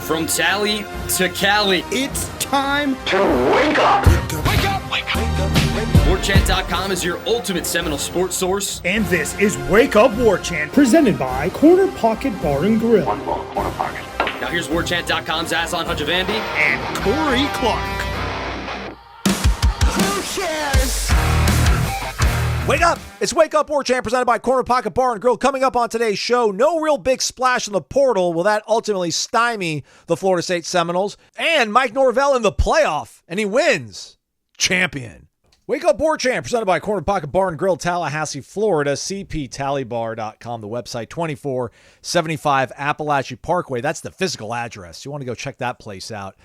From Tally to Cali, It's time to wake up. Wake up! Wake up! Warchant.com is your ultimate Seminole sports source. And this is Wake Up Warchant, presented by Corner Pocket Bar and Grill. One more corner pocket. Now here's Warchant.com's Aslan Hajavandi. And Corey Clark. Who cares? Wake up! It's Wake Up Warchant presented by Corner Pocket Bar and Grill. Coming up on today's show, no real big splash in the portal. Will that ultimately stymie the Florida State Seminoles? And Mike Norvell in the playoff, and he wins. Champion. Wake Up Warchant presented by Corner Pocket Bar and Grill, Tallahassee, Florida. CPTallybar.com, the website, 2475 Appalachia Parkway. That's the physical address. You want to go check that place out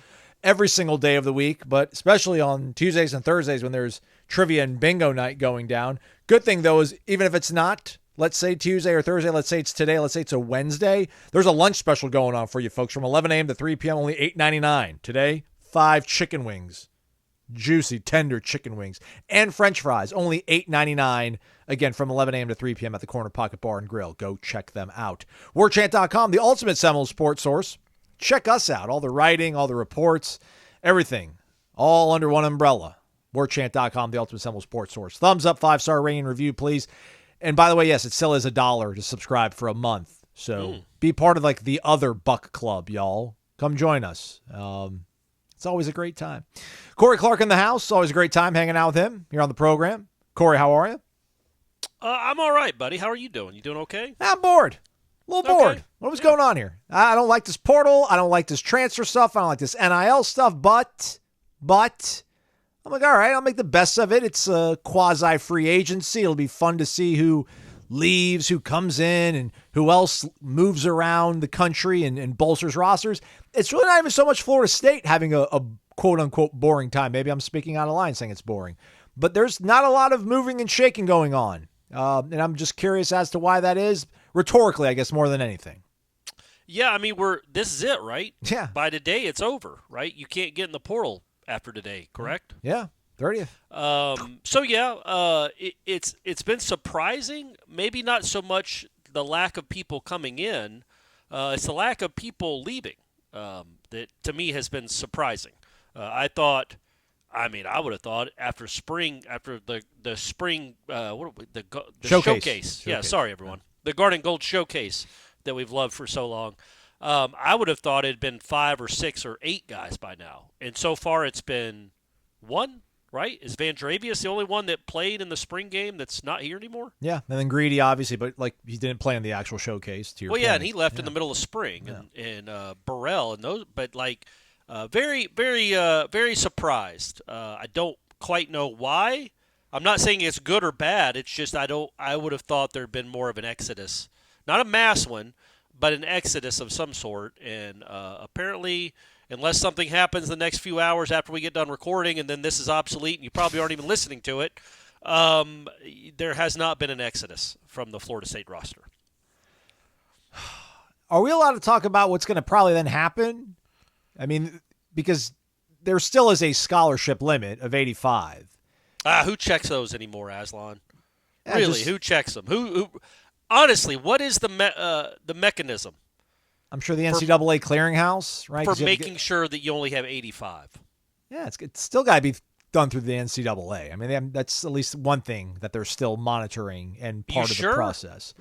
every single day of the week, but especially on Tuesdays and Thursdays when there's trivia and bingo night going down. Good thing, though, is even if it's not, let's say Tuesday or Thursday, let's say it's today, let's say it's a Wednesday, there's a lunch special going on for you folks from 11 a.m. to 3 p.m., only $8.99. Today, 5 chicken wings, juicy, tender chicken wings, and French fries, only $8.99, again, from 11 a.m. to 3 p.m. at the Corner Pocket Bar and Grill. Go check them out. Warchant.com, the ultimate Seminole sports source. Check us out. All the writing, all the reports, everything, all under one umbrella. Warchant.com, the ultimate Seminole sports source. Thumbs up, 5-star rating and review, please. And by the way, yes, it still is $1 to subscribe for a month. So be part of like the other Buck Club, y'all. Come join us. It's always a great time. Corey Clark in the house. Always a great time hanging out with him here on the program. Corey, how are you? I'm all right, buddy. How are you doing? You doing okay? I'm bored. A little bored. Okay. What was going on here? I don't like this portal. I don't like this transfer stuff. I don't like this NIL stuff. But I'm like, all right, I'll make the best of it. It's a quasi-free agency. It'll be fun to see who leaves, who comes in, and who else moves around the country and bolsters rosters. It's really not even so much Florida State having a quote-unquote boring time. Maybe I'm speaking out of line saying it's boring. But there's not a lot of moving and shaking going on. And I'm just curious as to why that is. Rhetorically, I guess, more than anything. Yeah, I mean, this is it, right? Yeah. By today, it's over, right? You can't get in the portal after today, correct? Yeah, 30th. It's been surprising. Maybe not so much the lack of people coming in. It's the lack of people leaving that, to me, has been surprising. I would have thought after the spring, showcase. Yeah, sorry, everyone. The Garden Gold Showcase that we've loved for so long. I would have thought it had been 5 or 6 or 8 guys by now. And so far it's been 1, right? Is Van Dravius the only one that played in the spring game that's not here anymore? Yeah, and then Greedy, obviously, but like he didn't play in the actual showcase. To your point. And he left in the middle of spring. And Burrell and those, but very, very, very surprised. I don't quite know why. I'm not saying it's good or bad. It's just I would have thought there'd been more of an exodus. Not a mass one, but an exodus of some sort. And apparently, unless something happens the next few hours after we get done recording and then this is obsolete and you probably aren't even listening to it, there has not been an exodus from the Florida State roster. Are we allowed to talk about what's going to probably then happen? I mean, because there still is a scholarship limit of 85. Who checks those anymore, Aslan? Yeah, really, who checks them? Who? Honestly, what is the mechanism? I'm sure the NCAA clearinghouse, right? For making sure that you only have 85. Yeah, it's still got to be done through the NCAA. I mean, that's at least one thing that they're still monitoring and part of the process.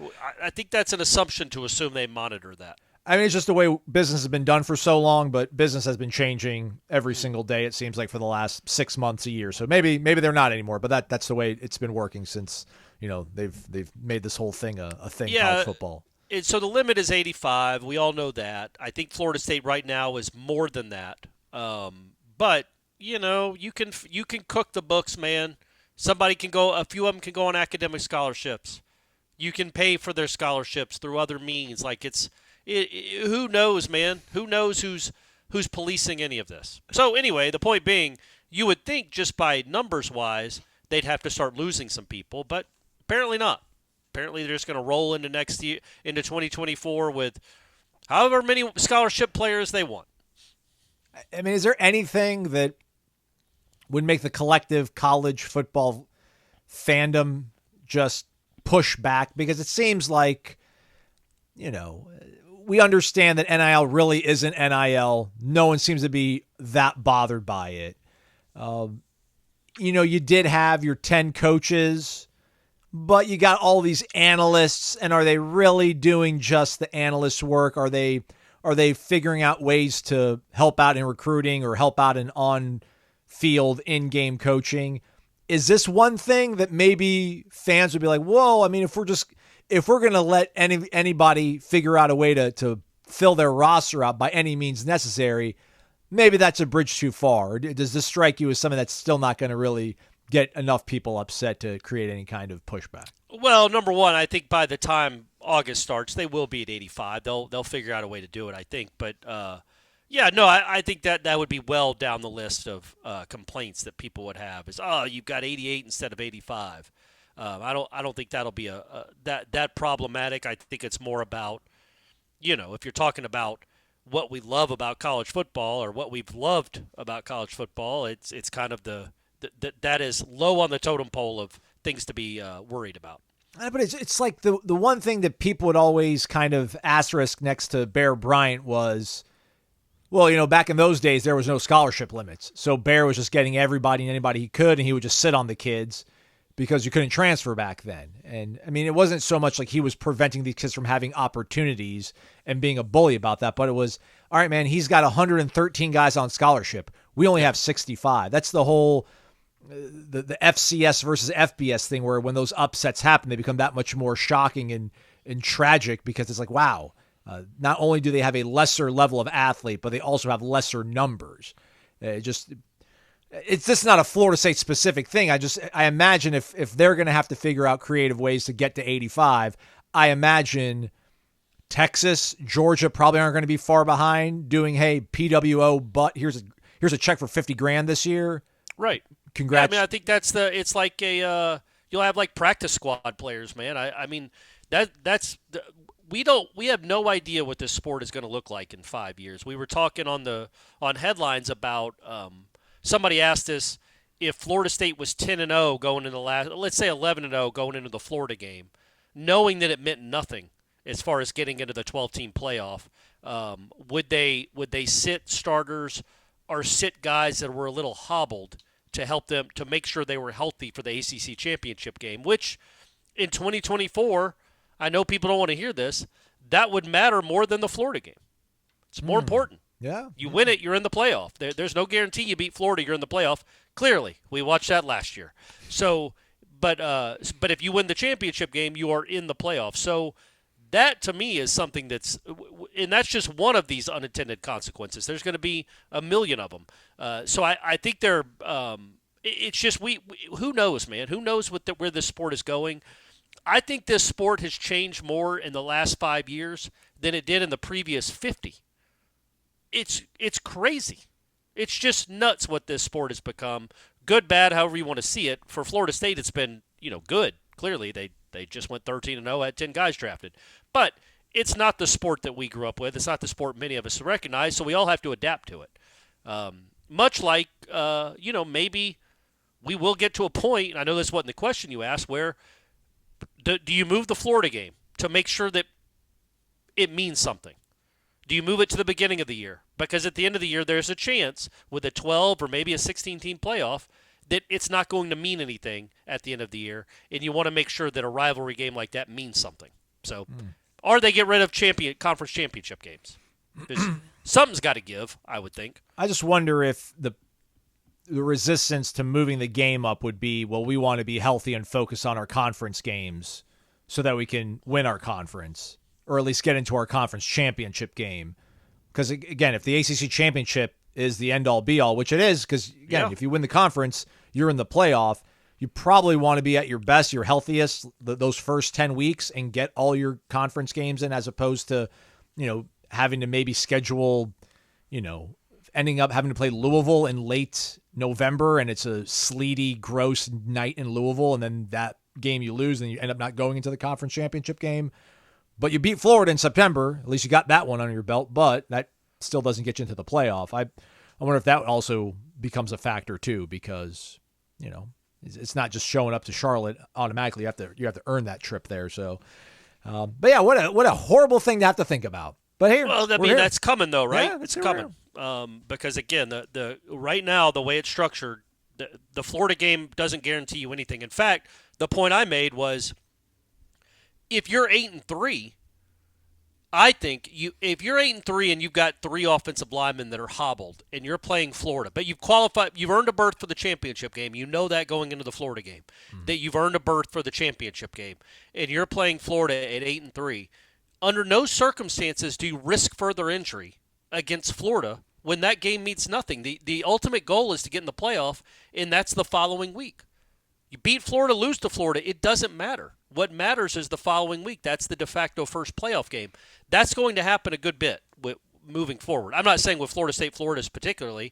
I think that's an assumption to assume they monitor that. I mean, it's just the way business has been done for so long, but business has been changing every single day, it seems like, for the last 6 months, a year. So maybe they're not anymore, but that's the way it's been working since, they've made this whole thing a thing, college football. So the limit is 85. We all know that. I think Florida State right now is more than that. But, you can cook the books, man. A few of them can go on academic scholarships. You can pay for their scholarships through other means. Who knows, man? Who knows who's policing any of this? So anyway, the point being, you would think just by numbers-wise, they'd have to start losing some people, but apparently not. Apparently they're just going to roll into next year, into 2024 with however many scholarship players they want. I mean, is there anything that would make the collective college football fandom just push back? Because it seems like, we understand that NIL really isn't NIL. No one seems to be that bothered by it. You did have your 10 coaches, but you got all these analysts, and are they really doing just the analyst work? Are they figuring out ways to help out in recruiting or help out in on-field, in-game coaching? Is this one thing that maybe fans would be like, whoa, I mean, if we're going to let anybody figure out a way to fill their roster out by any means necessary, maybe that's a bridge too far? Or does this strike you as something that's still not going to really get enough people upset to create any kind of pushback? Well, number one, I think by the time August starts, they will be at 85. They'll figure out a way to do it, I think. But I think that would be well down the list of complaints that people would have. Is you've got 88 instead of 85. I don't think that'll be that problematic. I think it's more about, if you're talking about what we love about college football or what we've loved about college football, it's kind of that is low on the totem pole of things to be worried about. But it's like the one thing that people would always kind of asterisk next to Bear Bryant was, well, back in those days there was no scholarship limits, so Bear was just getting everybody and anybody he could, and he would just sit on the kids because you couldn't transfer back then. And I mean, it wasn't so much like he was preventing these kids from having opportunities and being a bully about that, but it was, all right, man, he's got 113 guys on scholarship. We only have 65. That's the whole the FCS versus FBS thing, where when those upsets happen, they become that much more shocking and tragic, because it's like, wow, not only do they have a lesser level of athlete, but they also have lesser numbers. It's just not a Florida State specific thing. I imagine if they're going to have to figure out creative ways to get to 85, I imagine Texas, Georgia probably aren't going to be far behind doing, hey, PWO, but here's a check for $50,000 this year. Right. Congrats. Yeah, I mean, I think it's like you'll have like practice squad players, man. I mean, we have no idea what this sport is going to look like in 5 years. We were talking on headlines about somebody asked us if Florida State was 10-0 going into the last, let's say 11-0 going into the Florida game, knowing that it meant nothing as far as getting into the 12-team playoff. Would they sit starters or sit guys that were a little hobbled to help them to make sure they were healthy for the ACC championship game, which in 2024, I know people don't want to hear this, that would matter more than the Florida game. It's more important. Yeah. You win it, you're in the playoff. There's no guarantee you beat Florida, you're in the playoff. Clearly, we watched that last year. So, but if you win the championship game, you are in the playoff. So that to me is something and that's just one of these unintended consequences. There's going to be a million of them. So I think it's just who knows, man? Who knows where this sport is going? I think this sport has changed more in the last 5 years than it did in the previous 50. It's crazy. It's just nuts what this sport has become. Good, bad, however you want to see it. For Florida State, it's been good. Clearly, they just went 13-0, had 10 guys drafted. But it's not the sport that we grew up with. It's not the sport many of us recognize, so we all have to adapt to it. Much like, maybe we will get to a point, and I know this wasn't the question you asked, where do you move the Florida game to make sure that it means something? Do you move it to the beginning of the year? Because at the end of the year, there's a chance with a 12 or maybe a 16-team playoff that it's not going to mean anything at the end of the year, and you want to make sure that a rivalry game like that means something. So, or they get rid of conference championship games. Something's got to give, I would think. I just wonder if the resistance to moving the game up would be, well, we want to be healthy and focus on our conference games so that we can win our conference, or at least get into our conference championship game. Because, again, if the ACC championship is the end-all, be-all, which it is, because, again, if you win the conference, you're in the playoff, you probably want to be at your best, your healthiest, those first 10 weeks and get all your conference games in, as opposed to, having to maybe schedule, ending up having to play Louisville in late November, and it's a sleety, gross night in Louisville, and then that game you lose, and you end up not going into the conference championship game. But you beat Florida in September. At least you got that one under your belt, but that still doesn't get you into the playoff. I wonder if that also becomes a factor too, because, it's not just showing up to Charlotte automatically. You have to earn that trip there. So, but yeah, what a horrible thing to have to think about. But hey, well, I we're mean, here. that's coming though, right? Yeah, It's here coming. Because again, the right now the way it's structured, the Florida game doesn't guarantee you anything. In fact, the point I made was, if you're 8-3, I think if you're 8-3 and you've got 3 offensive linemen that are hobbled and you're playing Florida, but you've qualified, you've earned a berth for the championship game. You know that going into the Florida game, that you've earned a berth for the championship game, and you're playing Florida at 8-3. Under no circumstances do you risk further injury against Florida when that game means nothing. The ultimate goal is to get in the playoff, and that's the following week. You beat Florida, lose to Florida, it doesn't matter. What matters is the following week. That's the de facto first playoff game. That's going to happen a good bit moving forward. I'm not saying with Florida State, Florida's particularly,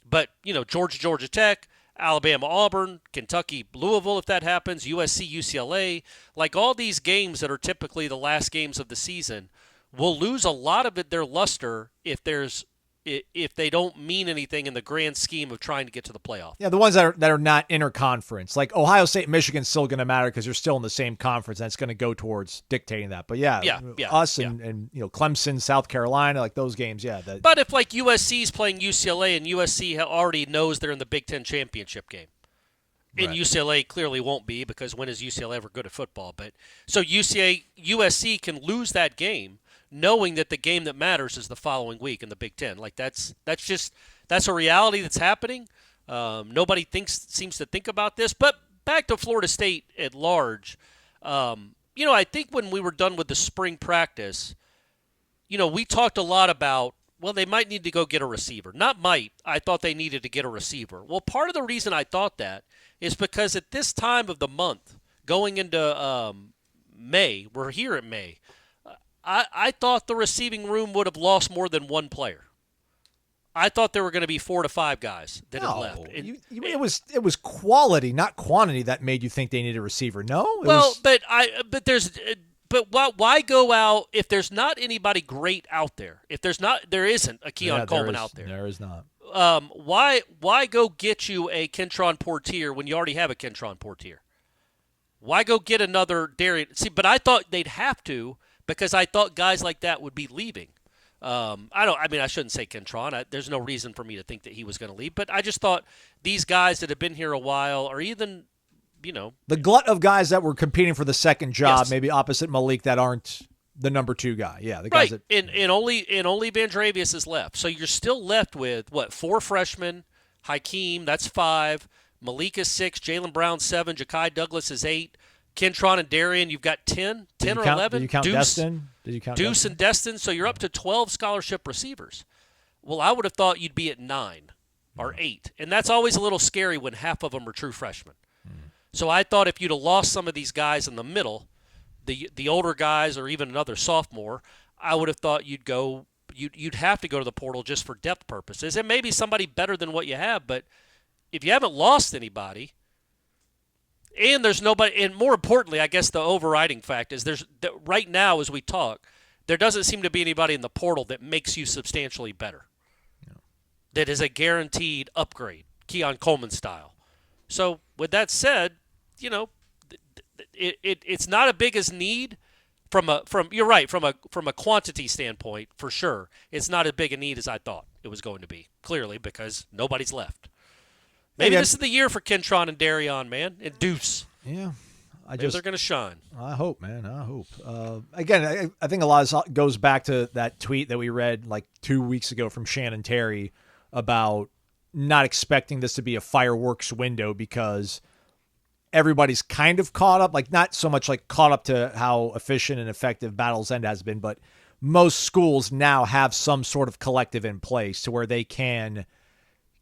but, Georgia, Georgia Tech, Alabama, Auburn, Kentucky, Louisville, if that happens, USC, UCLA, like all these games that are typically the last games of the season, will lose a lot of their luster if they don't mean anything in the grand scheme of trying to get to the playoff. Yeah, the ones that are not interconference, like Ohio State and Michigan's still going to matter because you're still in the same conference, and it's going to go towards dictating that. But us and Clemson, South Carolina, like those games, But if like USC's playing UCLA and USC already knows they're in the Big Ten championship game, and UCLA clearly won't be, because when is UCLA ever good at football? But so USC can lose that game, knowing that the game that matters is the following week in the Big Ten. Like that's a reality that's happening. Nobody seems to think about this. But back to Florida State at large, I think when we were done with the spring practice, we talked a lot about, well, they might need to go get a receiver. Not might. I thought they needed to get a receiver. Well, part of the reason I thought that is because at this time of the month, going into May, we're here at May, I thought the receiving room would have lost more than one player. I thought there were going to be 4 to 5 guys that had left. It was quality, not quantity, that made you think they needed a receiver. No, but why go out if there's not anybody great out there? If there isn't a Keon Coleman out there. There is not. Why go get you a Kentron Portier when you already have a Kentron Portier? Why go get another Darian? See, but I thought they'd have to, because I thought guys like that would be leaving. I shouldn't say Kentron. There's no reason for me to think that he was going to leave. But I just thought these guys that have been here a while, or even, the glut of guys that were competing for the second job, maybe opposite Malik, that aren't the number 2 guy. Yeah, the guys and only Vandrevius is left. So you're still left with 4 freshmen, Hakeem, that's 5, Malik is 6, Jalen Brown 7, Ja'Kai Douglas is 8. Kentron and Darian, you've got 10 or 11. Did you count Destin? Deuce and Destin, so you're up to 12 scholarship receivers. Well, I would have thought you'd be at 9 or 8, and that's always a little scary when half of them are true freshmen. So I thought if you'd have lost some of these guys in the middle, the older guys or even another sophomore, I would have thought you'd have to go to the portal just for depth purposes, and maybe somebody better than what you have. But if you haven't lost anybody, and there's nobody, and more importantly, I guess the overriding fact is right now as we talk, there doesn't seem to be anybody in the portal that makes you substantially better. Yeah. That is a guaranteed upgrade, Keon Coleman style. So with that said, it's not as big as need from a quantity standpoint, for sure. It's not as big a need as I thought it was going to be, clearly, because nobody's left. Maybe this is the year for Kentron and Darian, man, and Deuce. Yeah. They're going to shine. I hope, man. I hope. Again, I think a lot of this goes back to that tweet that we read like 2 weeks ago from Shannon Terry about not expecting this to be a fireworks window because everybody's kind of caught up, like not so much like caught up to how efficient and effective Battle's End has been, but most schools now have some sort of collective in place to where they can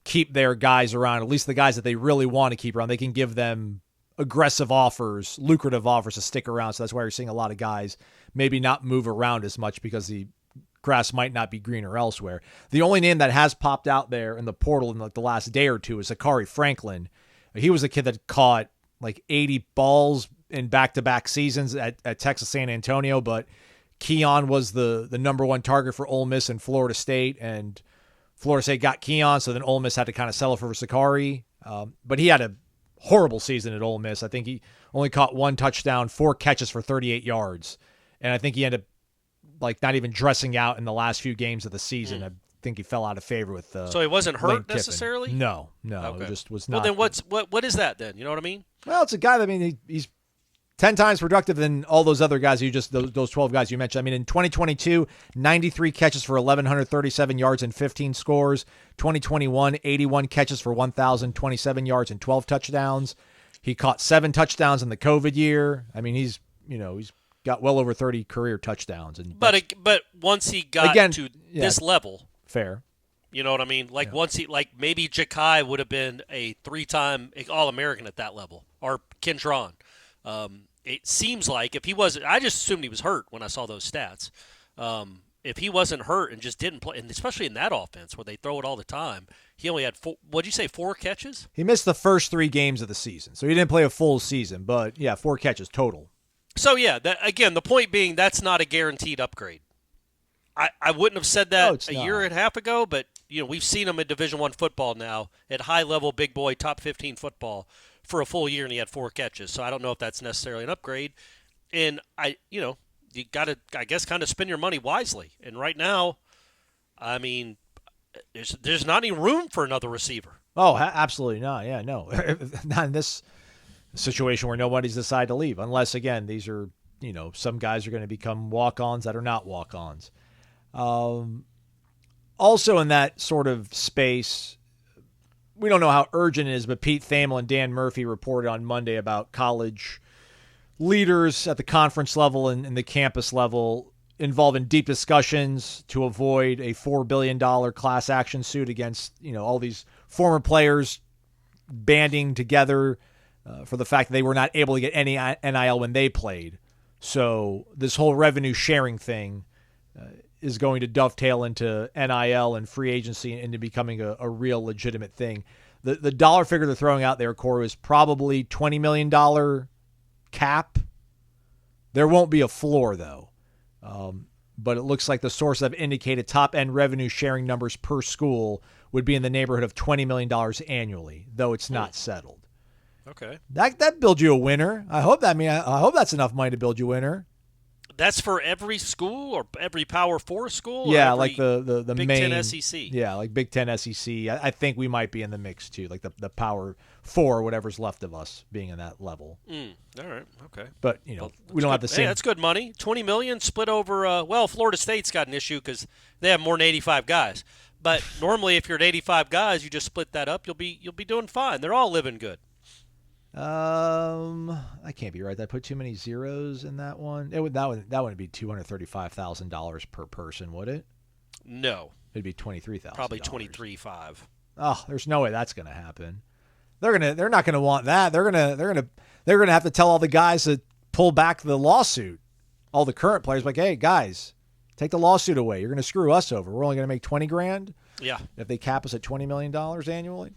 keep their guys around, at least the guys that they really want to keep around. They can give them aggressive offers, lucrative offers to stick around. So that's why you're seeing a lot of guys maybe not move around as much because the grass might not be greener elsewhere. The only name that has popped out there in the portal in like the last day or two is Zachary Franklin. He was a kid that caught like 80 balls in back-to-back seasons at Texas San Antonio, but Keon was the number 1 target for Ole Miss and Florida State, and Florida State got Keon, so then Ole Miss had to kind of settle for Zachary. But he had a horrible season at Ole Miss. I think he only caught 1 touchdown, 4 catches for 38 yards. And I think he ended up like not even dressing out in the last few games of the season. I think he fell out of favor with. So he wasn't Lane hurt necessarily. Kiffin. No, Okay. it just was not. Well, then what is that then? You know what I mean? Well, it's a guy that, I mean, he's 10 times productive than all those other guys those 12 guys you mentioned. I mean, in 2022, 93 catches for 1,137 yards and 15 scores. 2021, 81 catches for 1,027 yards and 12 touchdowns. He caught 7 touchdowns in the COVID year. I mean, he's got well over 30 career touchdowns. But once he got to this level, fair. You know what I mean? Like once maybe Ja'Kai would have been a 3-time All-American at that level, or Kentron. It seems like if he wasn't, I just assumed he was hurt when I saw those stats. If he wasn't hurt and just didn't play, and especially in that offense where they throw it all the time, he only had 4 catches? He missed the first 3 games of the season, so he didn't play a full season. But 4 catches total. So again, the point being that's not a guaranteed upgrade. I wouldn't have said that a year and a half ago, but we've seen him in Division I football now at high level, big boy, top 15 football for a full year, and he had 4 catches. So I don't know if that's necessarily an upgrade. And you got to, I guess, kind of spend your money wisely. And right now, I mean, there's not any room for another receiver. Oh, absolutely not. Yeah, no, not in this situation where nobody's decided to leave, unless again these are some guys are going to become walk-ons that are not walk-ons. Also in that sort of space, we don't know how urgent it is, but Pete Thamel and Dan Murphy reported on Monday about college leaders at the conference level and the campus level involved in deep discussions to avoid a $4 billion class action suit against all these former players banding together for the fact that they were not able to get any NIL when they played. So this whole revenue sharing thing is going to dovetail into NIL and free agency and into becoming a real legitimate thing. The dollar figure they're throwing out there, Corey, is probably $20 million cap. There won't be a floor, though. But it looks like the sources have indicated top-end revenue sharing numbers per school would be in the neighborhood of $20 million annually, though it's not settled. Okay. That builds you a winner. I hope that's enough money to build you a winner. That's for every school or every Power 4 school? Yeah, like the Big main Ten SEC. Yeah, like Big Ten SEC. I think we might be in the mix too, like the Power 4, whatever's left of us being in that level. All right, okay. But we don't have the same. Hey, that's good money. $20 million split over. Florida State's got an issue because they have more than 85 guys. But normally, if you're at 85 guys, you just split that up. You'll be doing fine. They're all living good. I can't be right. Did I put too many zeros in that one? That wouldn't be $235,000 per person, would it? No. It'd be $23,000. Probably $23,500. Oh, there's no way that's going to happen. They're not going to want that. They're going to have to tell all the guys to pull back the lawsuit. All the current players, like, hey guys, take the lawsuit away. You're going to screw us over. We're only going to make $20,000. Yeah. If they cap us at $20 million annually.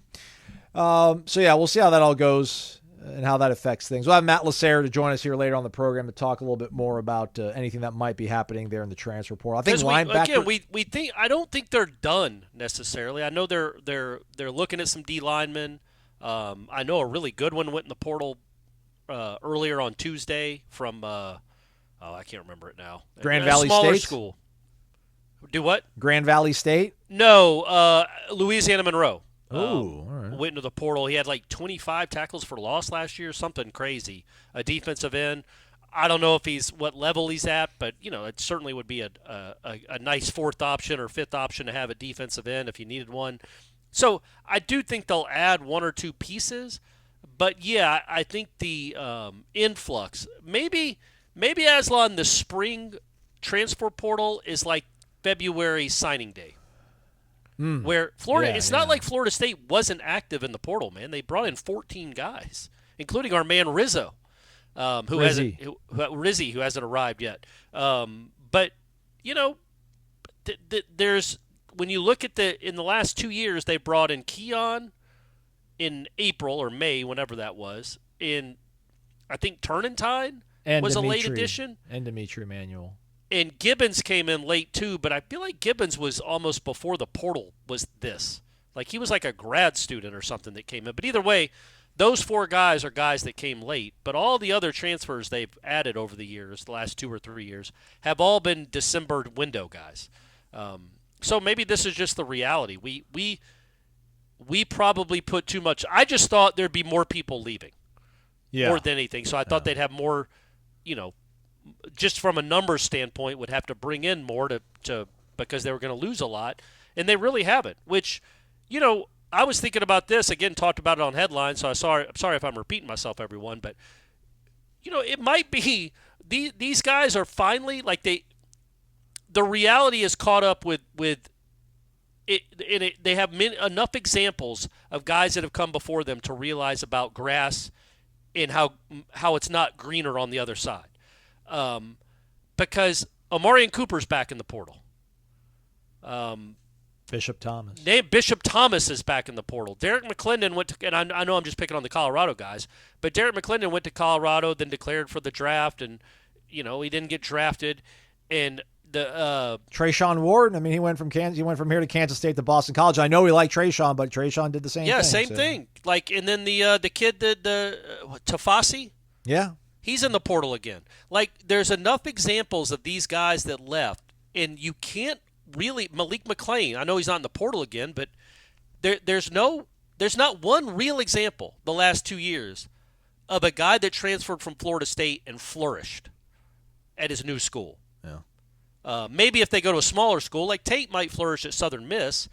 So we'll see how that all goes and how that affects things. We'll have Matt LaSerre to join us here later on the program to talk a little bit more about anything that might be happening there in the transfer portal. I think linebacker. We think I don't think they're done necessarily. I know they're looking at some D linemen. I know a really good one went in the portal earlier on Tuesday from I can't remember it now. Grand Valley smaller State school. Do what? Grand Valley State? No, Louisiana Monroe. Oh, all right. Went into the portal. He had like 25 tackles for loss last year, something crazy. A defensive end. I don't know if he's what level he's at, but it certainly would be a nice 4th option or 5th option to have a defensive end if you needed one. So I do think they'll add 1 or 2 pieces, but yeah, I think the influx maybe Aslan, the spring transfer portal is like February signing day. Where Florida, it's not like Florida State wasn't active in the portal, man. They brought in 14 guys, including our man Rizzo, who hasn't arrived yet. But there's when you look at in the last 2 years, they brought in Keon in April or May, whenever that was. I think Turnentine was a late addition, and Dimitri Emanuel. And Gibbons came in late, too, but I feel like Gibbons was almost before the portal was this. Like, he was like a grad student or something that came in. But either way, those 4 guys are guys that came late, but all the other transfers they've added over the years, the last 2 or 3 years, have all been December window guys. So maybe this is just the reality. We probably put too much. I just thought there'd be more people leaving more than anything. So I thought they'd have more, just from a numbers standpoint, would have to bring in more to because they were going to lose a lot, and they really haven't. Which, I was thinking about this again, talked about it on headlines. So I'm sorry if I'm repeating myself, everyone, but it might be these guys are finally like the reality is caught up with it, and they have enough examples of guys that have come before them to realize about grass and how it's not greener on the other side. Because Amarian Cooper's back in the portal. Bishop Thomas. Bishop Thomas is back in the portal. Derek McClendon went to, and I know I'm just picking on the Colorado guys, but Derek McClendon went to Colorado, then declared for the draft, and he didn't get drafted. And the Trayshawn Ward. I mean, he went from Kansas. He went from here to Kansas State to Boston College. I know we like Trayshawn, but Trayshawn did the same thing. Yeah, same thing. Like, and then the kid that Tafasi. Yeah, he's in the portal again. Like, there's enough examples of these guys that left, and you can't really Malik McClain. I know he's not in the portal again, but there's not one real example the last 2 years of a guy that transferred from Florida State and flourished at his new school. Yeah. Maybe if they go to a smaller school, like Tate might flourish at Southern Miss,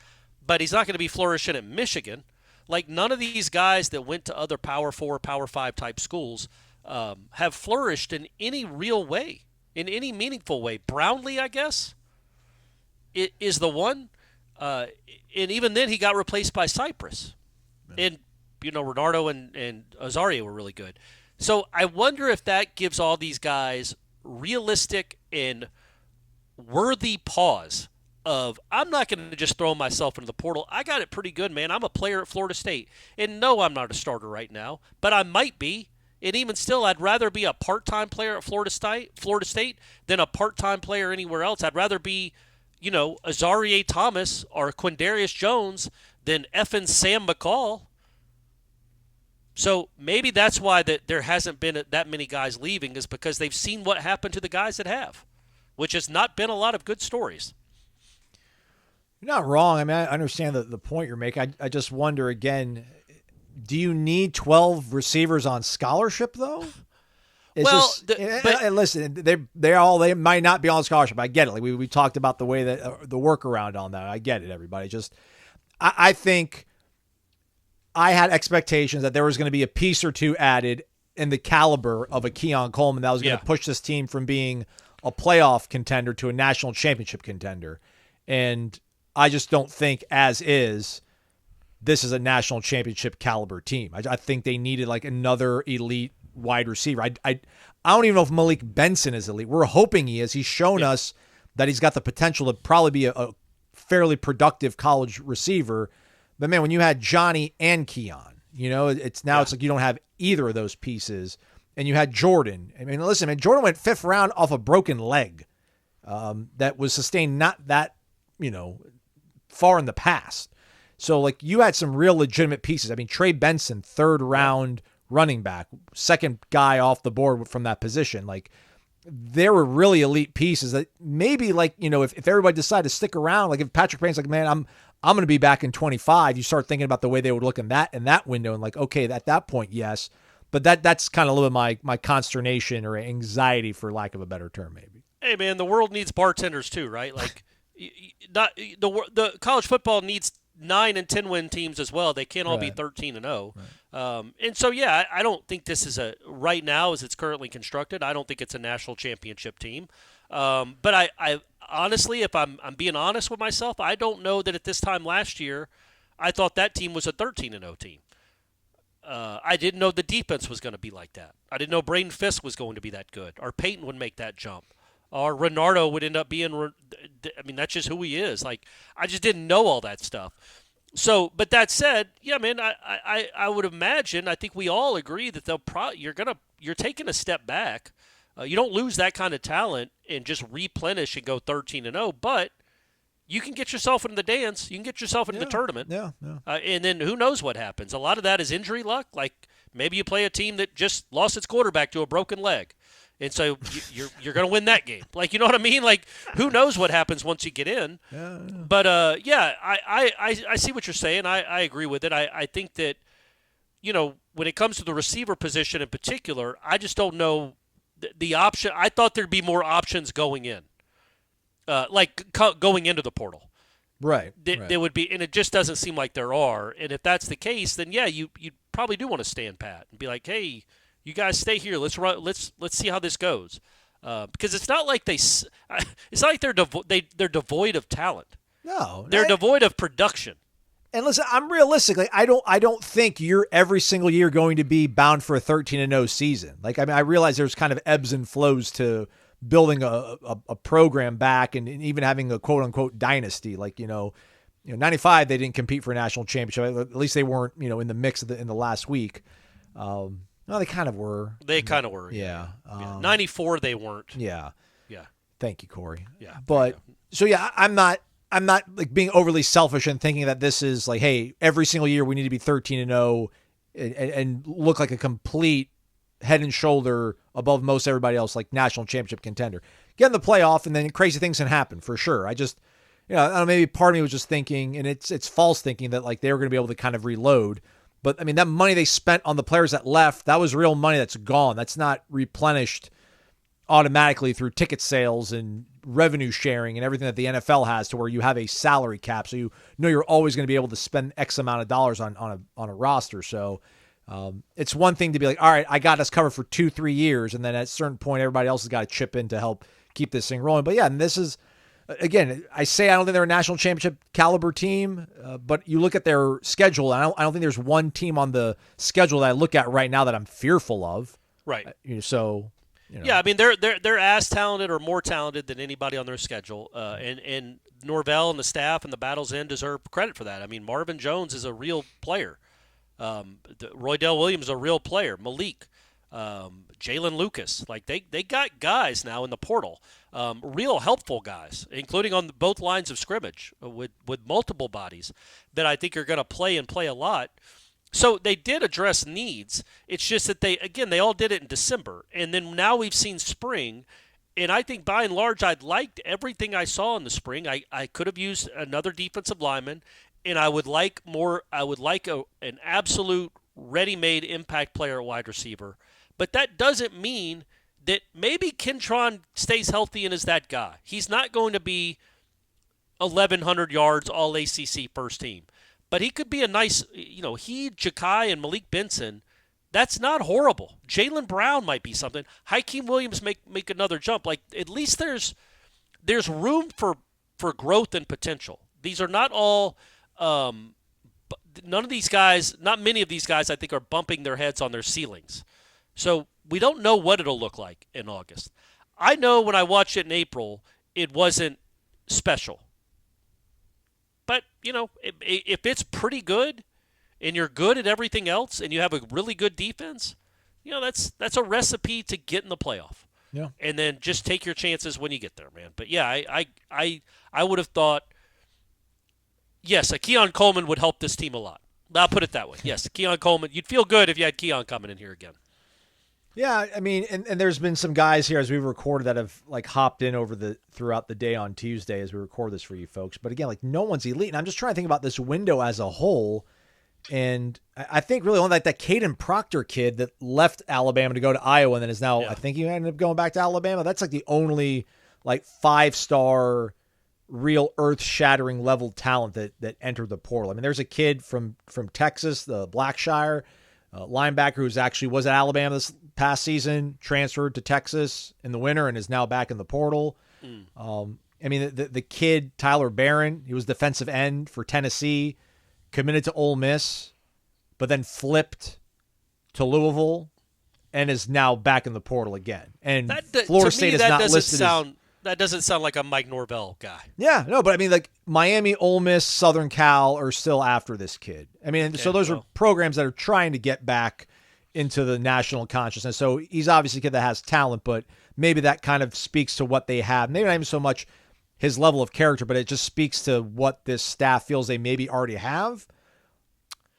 but he's not going to be flourishing at Michigan. Like, none of these guys that went to other Power 4, Power 5 type schools have flourished in any real way, in any meaningful way. Brownlee, I guess, is the one. And even then, he got replaced by Cypress. Yeah. And, Renardo and Azaria were really good. So I wonder if that gives all these guys realistic and worthy pause of, I'm not going to just throw myself into the portal. I got it pretty good, man. I'm a player at Florida State. And no, I'm not a starter right now, but I might be. And even still, I'd rather be a part-time player at Florida State than a part-time player anywhere else. I'd rather be, Azaria Thomas or Quindarius Jones than effing Sam McCall. So maybe that's why that there hasn't been that many guys leaving, is because they've seen what happened to the guys that have, which has not been a lot of good stories. You're not wrong. I mean, I understand the point you're making. I just wonder, again, do you need 12 receivers on scholarship, though? Listen, they might not be on scholarship. I get it. Like we talked about the way that the workaround on that. I get it, everybody. Just I think I had expectations that there was going to be a piece or two added in the caliber of a Keon Coleman that was going to push this team from being a playoff contender to a national championship contender. And I just don't think, as is, this is a national championship caliber team. I think they needed like another elite wide receiver. I don't even know if Malik Benson is elite. We're hoping he is. He's shown us that he's got the potential to probably be a fairly productive college receiver. But man, when you had Johnny and Keon, it's like you don't have either of those pieces. And you had Jordan. I mean, listen, man, Jordan went 5th round off a broken leg that was sustained not that, far in the past. So, like, you had some real legitimate pieces. I mean, Trey Benson, 3rd round running back, second guy off the board from that position. Like, there were really elite pieces that maybe, like, if everybody decided to stick around, like if Patrick Payne's like, man, I'm going to be back in 25, you start thinking about the way they would look in that window and like, okay, at that point, yes. But that's kind of a little bit my consternation or anxiety, for lack of a better term, maybe. Hey, man, the world needs bartenders too, right? Like, the college football needs 9 and 10 win teams as well. They can't all be 13-0. Right. And so, I don't think this is right now as it's currently constructed, I don't think it's a national championship team. But I honestly, if I'm being honest with myself, I don't know that at this time last year, I thought that team was a 13-0 team. I didn't know the defense was going to be like that. I didn't know Braden Fisk was going to be that good, or Peyton would make that jump, or Renardo would end up being. I mean, that's just who he is. Like, I just didn't know all that stuff. So, but that said, yeah, man, I would imagine. I think we all agree that you're taking a step back. You don't lose that kind of talent and just replenish and go 13-0, but you can get yourself into the dance. You can get yourself into the tournament. Yeah. And then who knows what happens. A lot of that is injury luck. Like, Maybe you play a team that just lost its quarterback to a broken leg. And so you're going to win that game. Like, you know what I mean? Like, who knows what happens once you get in? Yeah. But, I see what you're saying. I agree with it. I think that, when it comes to the receiver position in particular, I just don't know the option. I thought there'd be more options going in, going into the portal. Right. There would be, and it just doesn't seem like there are. And if that's the case, then, you probably do want to stand pat and be like, hey, you guys stay here. Let's run. Let's see how this goes, because it's not like it's not like they're devoid of talent. No, they're devoid of production. And listen, I'm realistically, I don't think you're every single year going to be bound for a 13-0 season. Like, I mean, I realize there's kind of ebbs and flows to building a program back and even having a quote unquote dynasty. Like, 95 they didn't compete for a national championship. At least they weren't in the mix in the last week. No, they kind of were. They kind of were. Yeah. 94, they weren't. Yeah. Yeah. Thank you, Corey. Yeah. But so yeah, I'm not like being overly selfish and thinking that this is like, hey, every single year we need to be 13-0 and look like a complete head and shoulder above most everybody else, like national championship contender. Get in the playoff, and then crazy things can happen for sure. I just, I don't know, maybe part of me was just thinking, and it's false thinking that like they were going to be able to kind of reload. But, I mean, that money they spent on the players that left, that was real money that's gone. That's not replenished automatically through ticket sales and revenue sharing and everything that the NFL has, to where you have a salary cap. So you know you're always going to be able to spend X amount of dollars on a roster. So it's one thing to be like, all right, I got us covered for 2-3 years. And then at a certain point, everybody else has got to chip in to help keep this thing rolling. But, yeah, and this is, again, I don't think they're a national championship caliber team, but you look at their schedule, and I don't think there's one team on the schedule that I look at right now that I'm fearful of. Right. Yeah, I mean they're as talented or more talented than anybody on their schedule, and Norvell and the staff and the Battle's End deserve credit for that. I mean, Marvin Jones is a real player. Roydell Williams is a real player. Malik. Jalen Lucas, like they got guys now in the portal, real helpful guys, including on both lines of scrimmage with multiple bodies that I think are going to play a lot. So they did address needs. It's just that they all did it in December, and then now we've seen spring, and I think by and large I liked everything I saw in the spring. I could have used another defensive lineman, and I would like more. I would like an absolute ready-made impact player at wide receiver. But that doesn't mean that maybe Kentron stays healthy and is that guy. He's not going to be 1,100 yards, all ACC first team. But he could be a nice, Ja'Kai and Malik Benson, that's not horrible. Jaylen Brown might be something. Hakeem Williams make another jump. Like, at least there's room for growth and potential. These are not all none of these guys, not many of these guys I think are bumping their heads on their ceilings. So we don't know what it'll look like in August. I know when I watched it in April, it wasn't special. But, if it's pretty good and you're good at everything else and you have a really good defense, that's a recipe to get in the playoff. Yeah. And then just take your chances when you get there, man. But, yeah, I would have thought, yes, a Keon Coleman would help this team a lot. I'll put it that way. Yes, Keon Coleman. You'd feel good if you had Keon coming in here again. Yeah, I mean, and there's been some guys here as we recorded that have like hopped in throughout the day on Tuesday as we record this for you folks. But again, like no one's elite. And I'm just trying to think about this window as a whole. And I think really only like that Caden Proctor kid that left Alabama to go to Iowa and then is now, I think he ended up going back to Alabama. That's like the only like 5-star real earth-shattering level talent that entered the portal. I mean, there's a kid from Texas, the Blackshire linebacker who's actually was at Alabama this past season, transferred to Texas in the winter and is now back in the portal. I mean, the kid, Tyler Barron, he was defensive end for Tennessee, committed to Ole Miss, but then flipped to Louisville and is now back in the portal again. And Florida State is not listed as... That doesn't sound like a Mike Norvell guy. Yeah, no, but I mean, like Miami, Ole Miss, Southern Cal are still after this kid. I mean, so those are programs that are trying to get back into the national consciousness. So he's obviously a kid that has talent, but maybe that kind of speaks to what they have. Maybe not even so much his level of character, but it just speaks to what this staff feels they maybe already have.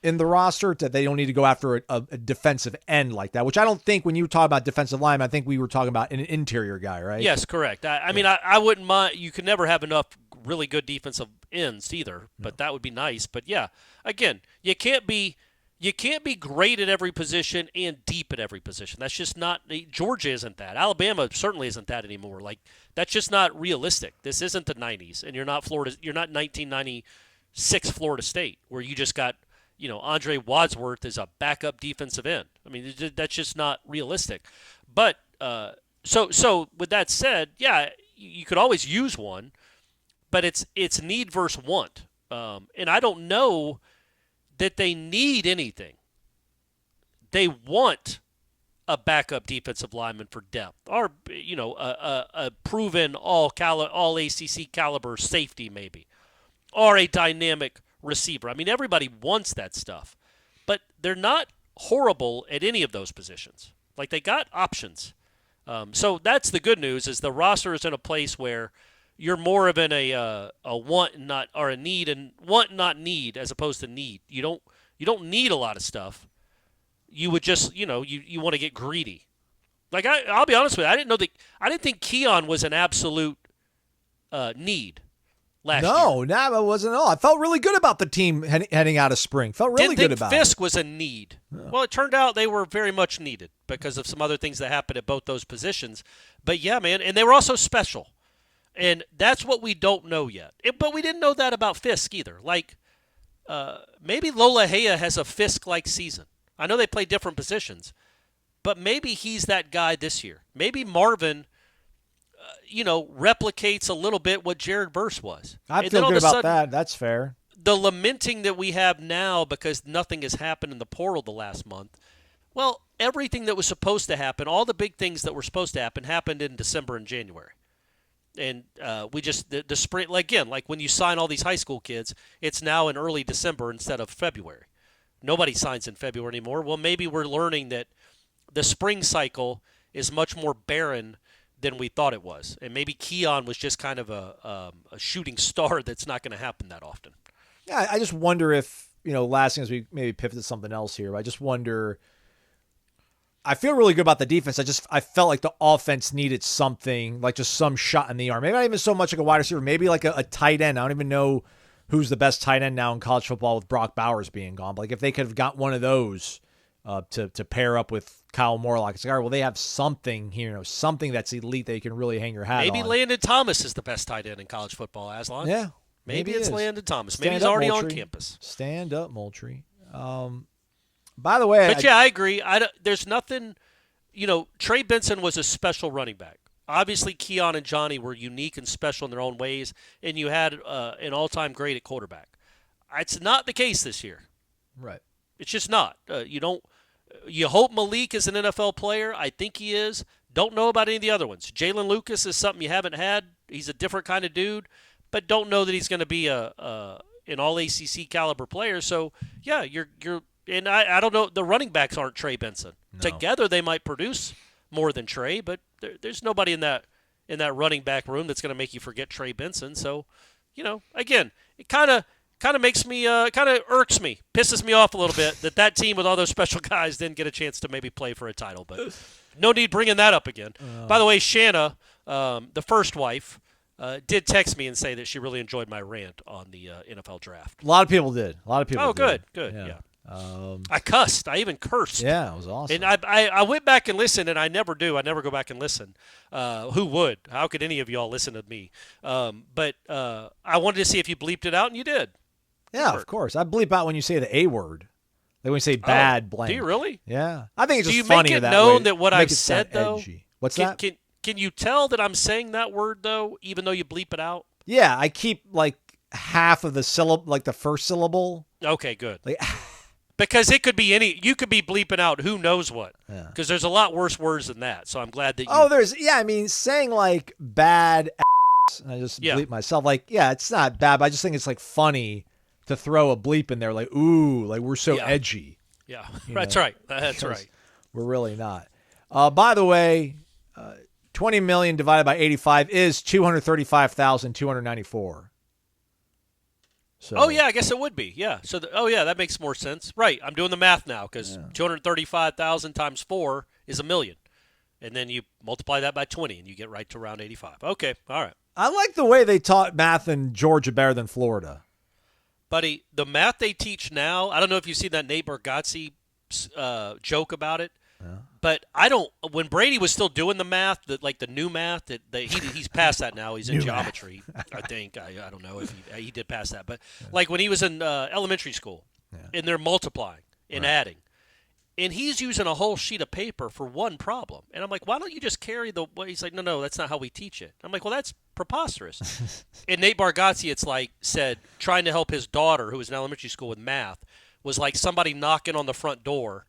in the roster, that they don't need to go after a defensive end like that, which I don't think when you talk about defensive line, I think we were talking about an interior guy, right? Yes, correct. I mean, I wouldn't mind. You can never have enough really good defensive ends either, but that would be nice. But yeah, again, you can't be great at every position and deep at every position. That's just not. Georgia isn't that. Alabama certainly isn't that anymore. Like, that's just not realistic. This isn't the 90s, and you're not Florida. You're not 1996 Florida State, where you just got, Andre Wadsworth is a backup defensive end. I mean, that's just not realistic. But so with that said, yeah, you could always use one, but it's need versus want, and I don't know that they need anything. They want a backup defensive lineman for depth, or a proven all ACC caliber safety maybe, or a dynamic receiver. I mean, everybody wants that stuff, but they're not horrible at any of those positions. Like, they got options. So that's the good news, is the roster is in a place where you're more of in a want not or a need, and want not need, as opposed to need. You don't need a lot of stuff. You would just you want to get greedy. Like, I'll be honest with you, I didn't think Keon was an absolute need last year. No, it wasn't at all. I felt really good about the team heading out of spring. Felt really good about it. Fisk was a need. Yeah. Well, it turned out they were very much needed because of some other things that happened at both those positions. But yeah, man, and they were also special. And that's what we don't know yet. But we didn't know that about Fisk either. Like, maybe Lola Hea has a Fisk-like season. I know they play different positions, but maybe he's that guy this year. Maybe Marvin, replicates a little bit what Jared Verse was. I feel good about that. That's fair. The lamenting that we have now because nothing has happened in the portal the last month, well, everything that was supposed to happen, all the big things that were supposed to happen, happened in December and January. And we just, the spring, again, like when you sign all these high school kids, it's now in early December instead of February. Nobody signs in February anymore. Well, maybe we're learning that the spring cycle is much more barren than we thought it was. And maybe Keon was just kind of a shooting star that's not going to happen that often. Yeah, I just wonder if, last thing as we maybe pivot to something else here, but I just wonder, I feel really good about the defense. I felt like the offense needed something, like just some shot in the arm. Maybe not even so much like a wide receiver, maybe like a tight end. I don't even know who's the best tight end now in college football with Brock Bowers being gone. But like if they could have got one of those to pair up with Kyle Morlock, it's like, all right, well, they have something here, something that's elite that you can really hang your hat on. Maybe Landon Thomas is the best tight end in college football, Aslan. Yeah. Maybe it's Landon Thomas. Maybe Stand he's up, already Moultrie. on campus. Stand up, Moultrie. By the way, but I agree. There's nothing. Trey Benson was a special running back. Obviously, Keon and Johnny were unique and special in their own ways, and you had an all-time great at quarterback. It's not the case this year. Right. It's just not. You hope Malik is an NFL player. I think he is. Don't know about any of the other ones. Jalen Lucas is something you haven't had. He's a different kind of dude, but don't know that he's going to be an all-ACC caliber player. So, yeah, you're and I don't know. The running backs aren't Trey Benson. No. Together they might produce more than Trey, but there's nobody in that running back room that's going to make you forget Trey Benson. So, again, it kind of makes me, kind of irks me, pisses me off a little bit that team with all those special guys didn't get a chance to maybe play for a title. But no need bringing that up again. By the way, Shanna, the first wife, did text me and say that she really enjoyed my rant on the NFL draft. A lot of people did. Oh, good, yeah. I cussed. I even cursed. Yeah, it was awesome. And I went back and listened, and I never do. I never go back and listen. Who would? How could any of y'all listen to me? But I wanted to see if you bleeped it out, and you did. Yeah, of course. I bleep out when you say the A word. Like when you say bad blank. Do you really? Yeah. I think it's just funnier that way. Do you make it known that what I've said, though? Edgy. What's that? Can you tell that I'm saying that word, though, even though you bleep it out? Yeah, I keep, like, half of the syllable, like the first syllable. Okay, good. Because it could be you could be bleeping out who knows what. Because there's a lot worse words than that. So I'm glad that you. Saying like bad ass, and I just bleep myself. Like, yeah, it's not bad, but I just think it's like funny to throw a bleep in there. Like, ooh, like we're so edgy. Yeah, that's right. That's right. We're really not. By the way, 20 million divided by 85 is 235,294. So, Oh, yeah, I guess it would be. Yeah. So, that makes more sense. Right. I'm doing the math now because 235,000 times 4 is $1 million. And then you multiply that by 20 and you get right to around 85. Okay. All right. I like the way they taught math in Georgia better than Florida. Buddy, the math they teach now, I don't know if you've seen that Nate Bargatze joke about it. But I don't. When Brady was still doing the math, the new math, he's past that now. He's in geometry, I think. I don't know if he did pass that. But like when he was in elementary school, and they're multiplying and adding, and he's using a whole sheet of paper for one problem. And I'm like, why don't you just carry the? He's like, no, that's not how we teach it. I'm like, well, that's preposterous. And Nate Bargatze, said trying to help his daughter, who was in elementary school with math, was like somebody knocking on the front door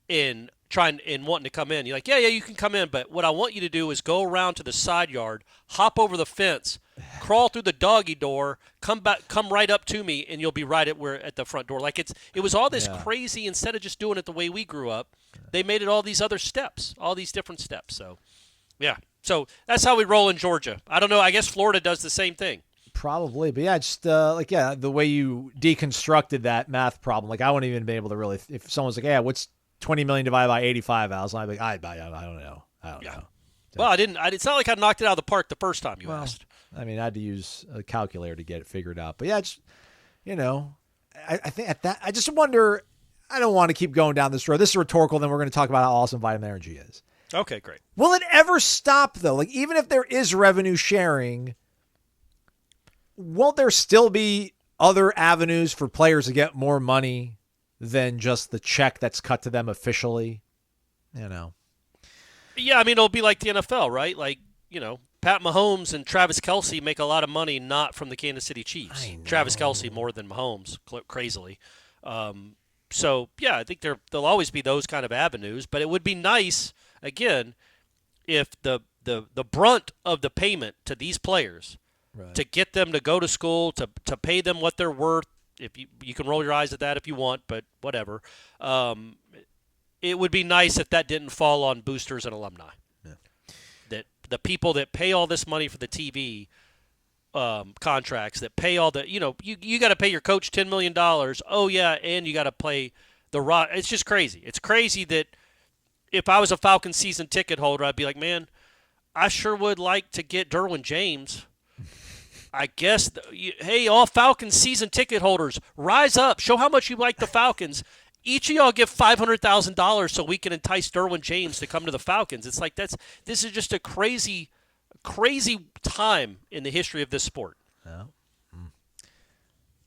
and wanting to come in. You're like, yeah, you can come in, but what I want you to do is go around to the side yard, hop over the fence, crawl through the doggy door, come right up to me, and you'll be right at the front door. Like it was all this crazy. Instead of just doing it the way we grew up, they made it all these other steps, all these different steps. So, yeah. So that's how we roll in Georgia. I don't know. I guess Florida does the same thing. Probably, but yeah, just the way you deconstructed that math problem. Like I wouldn't even be able to really. If someone's like, yeah, what's 20 million divided by 85, I'd be like, I don't know. I don't know. Well, I didn't. It's not like I knocked it out of the park the first time you asked. I mean, I had to use a calculator to get it figured out. But yeah, it's, I think at that, I just wonder. I don't want to keep going down this road. This is rhetorical. Then we're going to talk about how awesome vitamin energy is. Okay, great. Will it ever stop though? Like even if there is revenue sharing, won't there still be other avenues for players to get more money than just the check that's cut to them officially? Yeah, I mean, it'll be like the NFL, right? Like, Pat Mahomes and Travis Kelce make a lot of money not from the Kansas City Chiefs. Travis Kelce more than Mahomes, crazily. So, yeah, I think there'll always be those kind of avenues, but it would be nice, again, if the brunt of the payment to these players, to get them to go to school, to pay them what they're worth, if you can roll your eyes at that if you want, but whatever. It would be nice if that didn't fall on boosters and alumni. Yeah. That the people that pay all this money for the TV contracts, that pay all the, you got to pay your coach $10 million. Oh, yeah, and you got to play the rock. It's just crazy. It's crazy that if I was a Falcons season ticket holder, I'd be like, man, I sure would like to get Derwin James. I guess, hey, all Falcons season ticket holders, rise up. Show how much you like the Falcons. Each of y'all give $500,000 so we can entice Derwin James to come to the Falcons. It's like this is just a crazy, crazy time in the history of this sport. Yeah.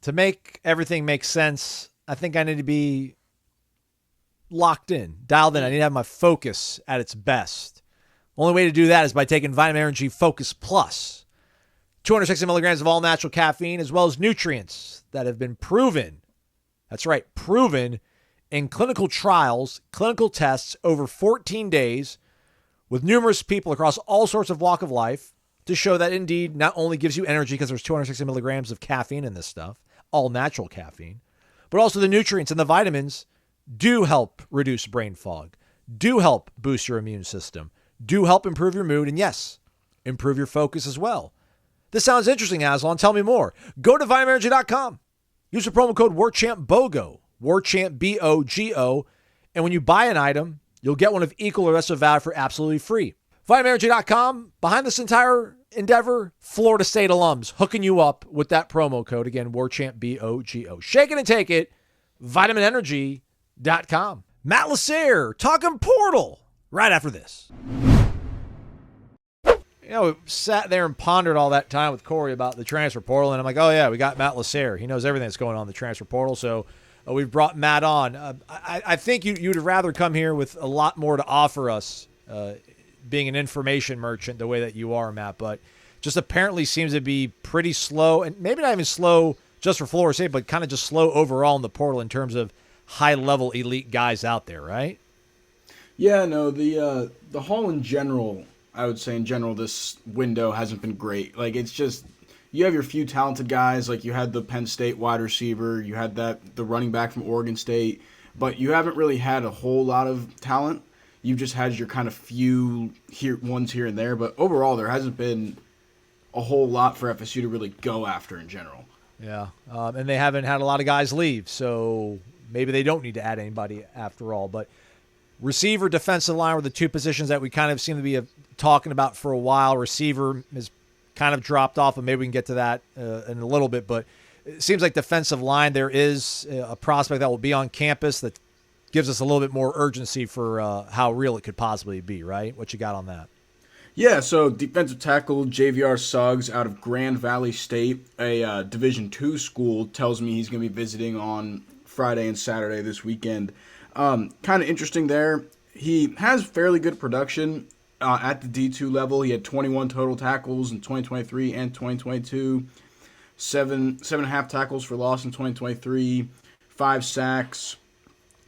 To make everything make sense, I think I need to be locked in, dialed in. I need to have my focus at its best. Only way to do that is by taking Vitamin Energy Focus Plus. 260 milligrams of all-natural caffeine, as well as nutrients that have been proven, that's right, proven in clinical trials, clinical tests over 14 days with numerous people across all sorts of walk of life to show that indeed not only gives you energy because there's 260 milligrams of caffeine in this stuff, all natural caffeine, but also the nutrients and the vitamins do help reduce brain fog, do help boost your immune system, do help improve your mood, and yes, improve your focus as well. This sounds interesting, Aslan. Tell me more. Go to vitaminenergy.com. Use the promo code WARCHAMP BOGO, WARCHAMP BOGO, and when you buy an item, you'll get one of equal or lesser value for absolutely free. vitaminenergy.com, behind this entire endeavor, Florida State alums, hooking you up with that promo code. Again, WARCHAMP BOGO. Shake it and take it, vitaminenergy.com. Matt LaSerre talking portal right after this. We sat there and pondered all that time with Corey about the transfer portal, and I'm like, oh, yeah, we got Matt LaSerre. He knows everything that's going on in the transfer portal, so we've brought Matt on. I think you'd rather come here with a lot more to offer us, being an information merchant the way that you are, Matt, but just apparently seems to be pretty slow, and maybe not even slow just for Florida State, but kind of just slow overall in the portal in terms of high-level elite guys out there, right? Yeah, no, the haul in general, I would say in general, this window hasn't been great. Like, it's just, you have your few talented guys, like you had the Penn State wide receiver, you had the running back from Oregon State, but you haven't really had a whole lot of talent. You've just had your kind of few ones here and there, but overall there hasn't been a whole lot for FSU to really go after in general. Yeah, and they haven't had a lot of guys leave, so maybe they don't need to add anybody after all. But receiver, defensive line were the two positions that we kind of seem to be talking about for a while. Receiver has kind of dropped off, and maybe we can get to that in a little bit. But it seems like defensive line, there is a prospect that will be on campus that gives us a little bit more urgency for how real it could possibly be, right? What you got on that? Yeah, so defensive tackle JVR Suggs out of Grand Valley State, a Division II school, tells me he's going to be visiting on Friday and Saturday this weekend. Kind of interesting there. He has fairly good production at the D2 level. He had 21 total tackles in 2023 and 2022, seven and a half tackles for loss in 2023, 5 sacks.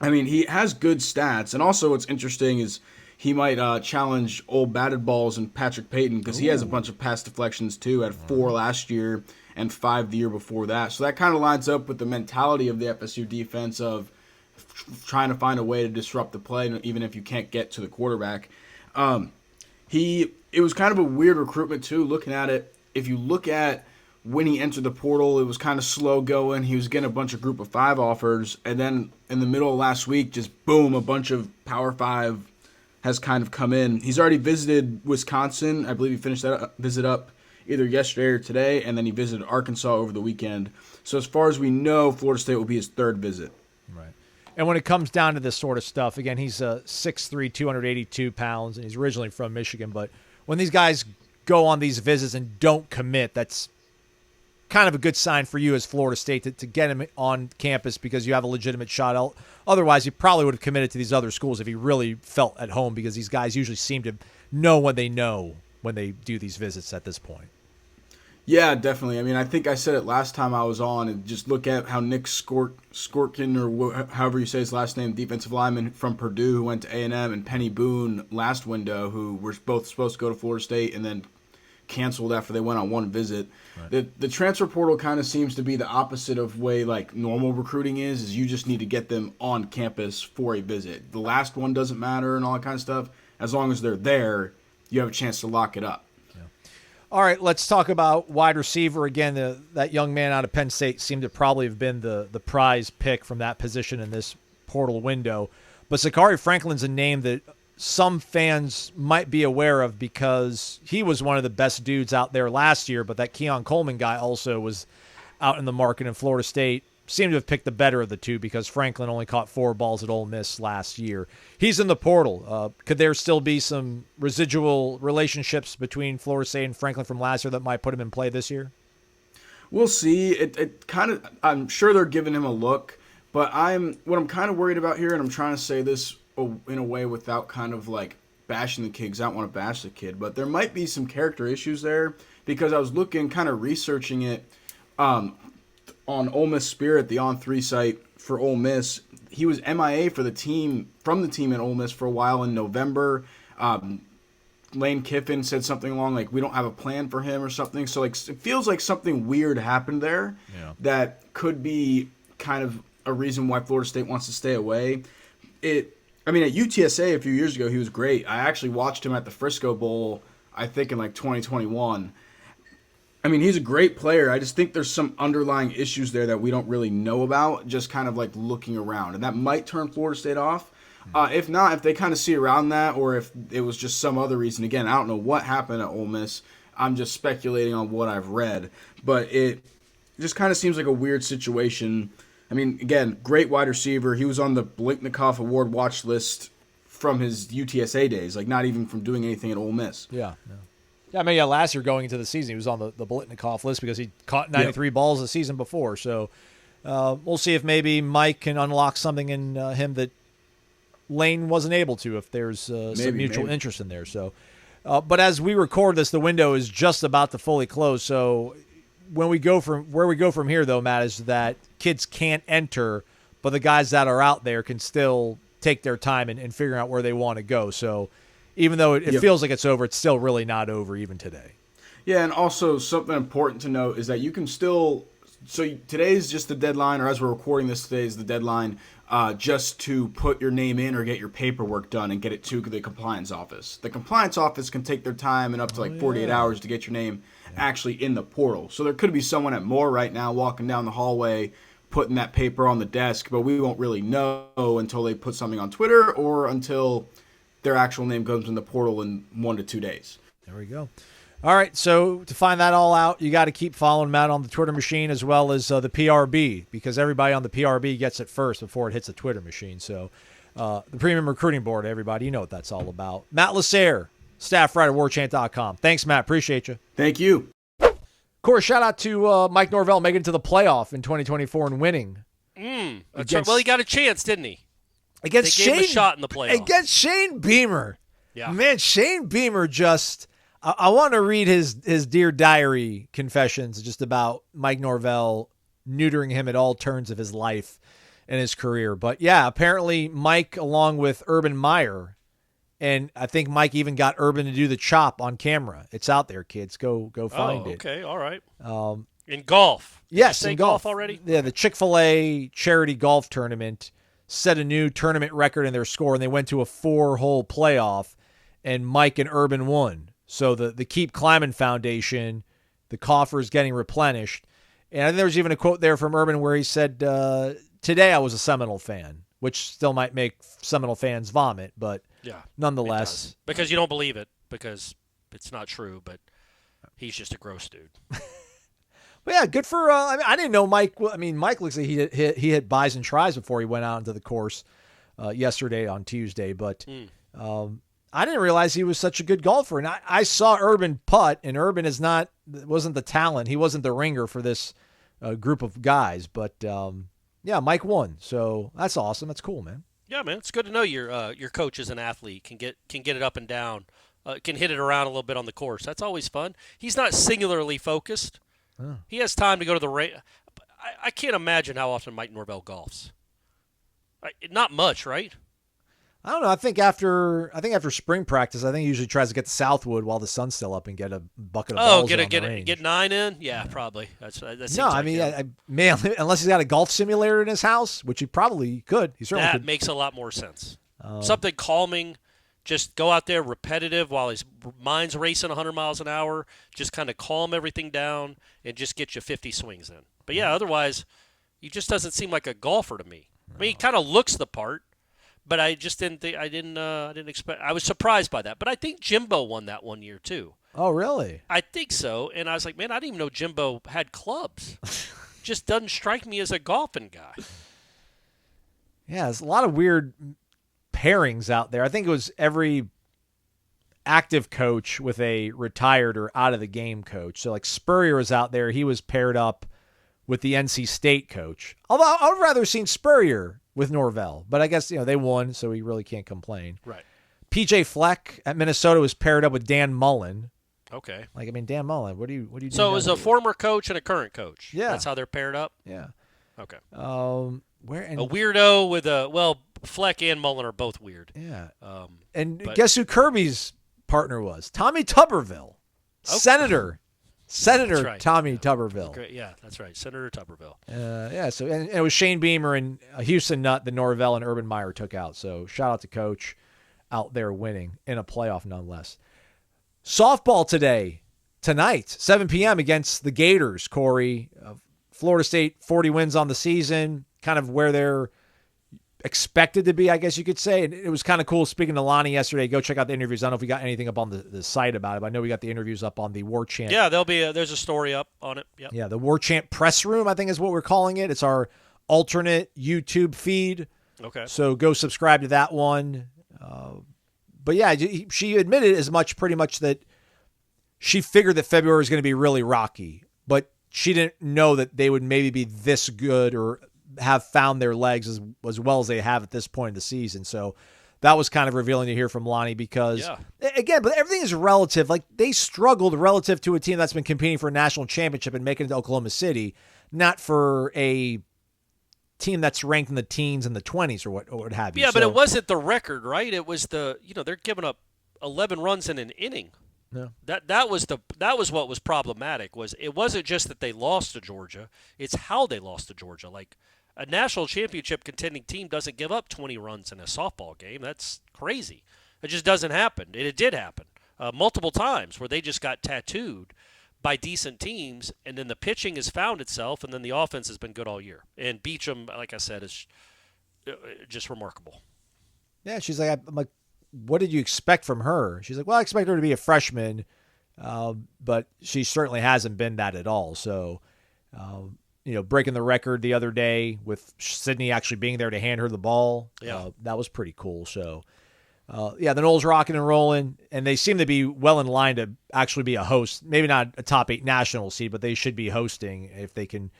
I mean, he has good stats. And also what's interesting is he might challenge old batted balls and Patrick Payton because he has a bunch of pass deflections too. Had 4 last year and 5 the year before that. So that kind of lines up with the mentality of the FSU defense of trying to find a way to disrupt the play, even if you can't get to the quarterback. It was kind of a weird recruitment too. Looking at it, if you look at when he entered the portal, it was kind of slow going. He was getting a bunch of Group of 5 offers, and then in the middle of last week, just boom, a bunch of Power 5 has kind of come in. He's already visited Wisconsin. I believe he finished that visit up either yesterday or today, and then he visited Arkansas over the weekend. So as far as we know, Florida State will be his 3rd visit. Right. And when it comes down to this sort of stuff, again, he's 6'3", 282 pounds, and he's originally from Michigan. But when these guys go on these visits and don't commit, that's kind of a good sign for you as Florida State to get him on campus because you have a legitimate shot. Otherwise, he probably would have committed to these other schools if he really felt at home because these guys usually seem to know when they do these visits at this point. Yeah, definitely. I mean, I think I said it last time I was on, and just look at how Nick Skorkin, or however you say his last name, defensive lineman from Purdue who went to A&M, and Penny Boone last window, who were both supposed to go to Florida State and then canceled after they went on one visit. Right. The transfer portal kind of seems to be the opposite of way like normal recruiting is you just need to get them on campus for a visit. The last one doesn't matter and all that kind of stuff. As long as they're there, you have a chance to lock it up. Yeah. All right, let's talk about wide receiver again. That young man out of Penn State seemed to probably have been the prize pick from that position in this portal window. But Zachary Franklin's a name that some fans might be aware of because he was one of the best dudes out there last year, but that Keon Coleman guy also was out in the market, and Florida State seemed to have picked the better of the two because Franklin only caught 4 balls at Ole Miss last year. He's in the portal. Could there still be some residual relationships between Florida State and Franklin from last year that might put him in play this year? We'll see. It kind of, I'm sure they're giving him a look, but what I'm kind of worried about here, and I'm trying to say this in a way without kind of like bashing the kid because I don't want to bash the kid, but there might be some character issues there because I was looking, kind of researching it on Ole Miss Spirit, the On3 site for Ole Miss. He was MIA from the team at Ole Miss for a while in November. Lane Kiffin said something along like, we don't have a plan for him or something. So like it feels like something weird happened there that could be kind of a reason why Florida State wants to stay away. I mean, at UTSA a few years ago, he was great. I actually watched him at the Frisco Bowl, I think in like 2021. I mean, he's a great player. I just think there's some underlying issues there that we don't really know about, just kind of like looking around. And that might turn Florida State off. If not, if they kind of see around that, or if it was just some other reason. Again, I don't know what happened at Ole Miss. I'm just speculating on what I've read. But it just kind of seems like a weird situation. I mean, again, great wide receiver. He was on the Blitnikoff Award watch list from his UTSA days, like not even from doing anything at Ole Miss. Yeah. I mean, last year going into the season, he was on the Blitnikoff list because he caught 93 balls the season before. So we'll see if maybe Mike can unlock something in him that Lane wasn't able to, if there's some mutual interest in there. So, but as we record this, the window is just about to fully close. So where we go from here, though, Matt, is that kids can't enter, but the guys that are out there can still take their time in figuring out where they want to go. So even though it feels like it's over, it's still really not over even today. Yeah, and also something important to note is that you can still – so today's just the deadline, or as we're recording this, today is the deadline just to put your name in or get your paperwork done and get it to the compliance office. The compliance office can take their time and up to 48 hours to get your name actually in the portal. So there could be someone at Moore right now walking down the hallway putting that paper on the desk, but we won't really know until they put something on Twitter or until their actual name comes in the portal in 1 to 2 days. There we go. All right, so to find that all out, you got to keep following Matt on the Twitter machine as well as the PRB, because everybody on the PRB gets it first before it hits the Twitter machine. So the Premium Recruiting Board, everybody, you know what that's all about. Matt LaSerre, staff writer, warchant.com. Thanks, Matt. Appreciate you. Thank you. Of course, shout out to Mike Norvell making it to the playoff in 2024 and winning. That's right. Well, he got a chance, didn't he? They gave him a shot in the playoff. Against Shane Beamer. Yeah. Man, Shane Beamer just... I want to read his Dear Diary confessions just about Mike Norvell neutering him at all turns of his life and his career. But, yeah, apparently Mike, along with Urban Meyer, and I think Mike even got Urban to do the chop on camera. It's out there, kids. Go find it. Okay, all right. In golf. Yes, Did you say in golf already? Yeah, the Chick-fil-A charity golf tournament set a new tournament record in their score, and they went to a 4-hole playoff, and Mike and Urban won. So the Keep Climbing Foundation, the coffer is getting replenished. And I think there was even a quote there from Urban where he said, today I was a Seminole fan, which still might make Seminole fans vomit, but nonetheless. Because you don't believe it, because it's not true, but he's just a gross dude. But yeah, good for I didn't know Mike. I mean, Mike looks like he hit buys and tries before he went out into the course yesterday on Tuesday, but I didn't realize he was such a good golfer. And I saw Urban putt, and Urban wasn't the talent. He wasn't the ringer for this group of guys. But, yeah, Mike won. So that's awesome. That's cool, man. Yeah, man. It's good to know your coach is an athlete, can get it up and down, can hit it around a little bit on the course. That's always fun. He's not singularly focused. Oh. He has time to go to the range. I can't imagine how often Mike Norvell golfs. Not much, right? I don't know. I think after spring practice, I think he usually tries to get to Southwood while the sun's still up and get a bucket of balls on the range. Get 9 in? Yeah, probably. Man, unless he's got a golf simulator in his house, which he probably could. He certainly could. That makes a lot more sense. Something calming. Just go out there repetitive while his mind's racing 100 miles an hour. Just kind of calm everything down and just get you 50 swings in. But yeah, otherwise, he just doesn't seem like a golfer to me. I mean, he kind of looks the part. But I just didn't think I didn't expect. I was surprised by that. But I think Jimbo won that one year too. Oh, really? I think so. And I was like, man, I didn't even know Jimbo had clubs. Just doesn't strike me as a golfing guy. Yeah, there's a lot of weird pairings out there. I think it was every active coach with a retired or out of the game coach. So like Spurrier was out there. He was paired up with the NC State coach. Although I would rather have seen Spurrier with Norvell, but I guess they won, so he really can't complain. Right. PJ Fleck at Minnesota was paired up with Dan Mullen. Okay. Dan Mullen, what do you do? So it was a former coach and a current coach. Yeah. That's how they're paired up. Yeah. Okay. A weirdo with Fleck and Mullen are both weird. Yeah. Guess who Kirby's partner was? Tommy Tuberville, Senator right. Tommy Tuberville. Great. Yeah, that's right. Senator Tuberville. So it was Shane Beamer and Houston Nutt that Norvell and Urban Meyer took out. So shout out to Coach out there winning in a playoff nonetheless. Softball tonight, 7 p.m. against the Gators, Corey. Florida State, 40 wins on the season, kind of where they're expected to be, I guess you could say. And it was kind of cool speaking to Lonni yesterday. Go check out the interviews. I don't know if we got anything up on the site about it, but I know we got the interviews up on the Warchant. Yeah, there's a story up on it. Yep. Yeah, the Warchant press room, I think is what we're calling it. It's our alternate YouTube feed. Okay. So go subscribe to that one. But yeah, she admitted as much, pretty much, that she figured that February was going to be really rocky, but she didn't know that they would maybe be this good or have found their legs as well as they have at this point in the season. So that was kind of revealing to hear from Lonni because, again, but everything is relative. Like, they struggled relative to a team that's been competing for a national championship and making it to Oklahoma City, not for a team that's ranked in the teens and the 20s or what have you. Yeah, but it wasn't the record, right? It was they're giving up 11 runs in an inning. Yeah. That was what was problematic. It wasn't just that they lost to Georgia, it's how they lost to Georgia. Like, a national championship contending team doesn't give up 20 runs in a softball game. That's crazy. It just doesn't happen. It did happen multiple times where they just got tattooed. by decent teams, and then the pitching has found itself, and then the offense has been good all year. And Beecham, like I said, is just remarkable. Yeah, she's like, I'm like, what did you expect from her? She's like, well, I expect her to be a freshman, but she certainly hasn't been that at all. So, breaking the record the other day with Sydney actually being there to hand her the ball, that was pretty cool. So, the Noles rocking and rolling, and they seem to be well in line to actually be a host. Maybe not a top 8 national seed, but they should be hosting if they can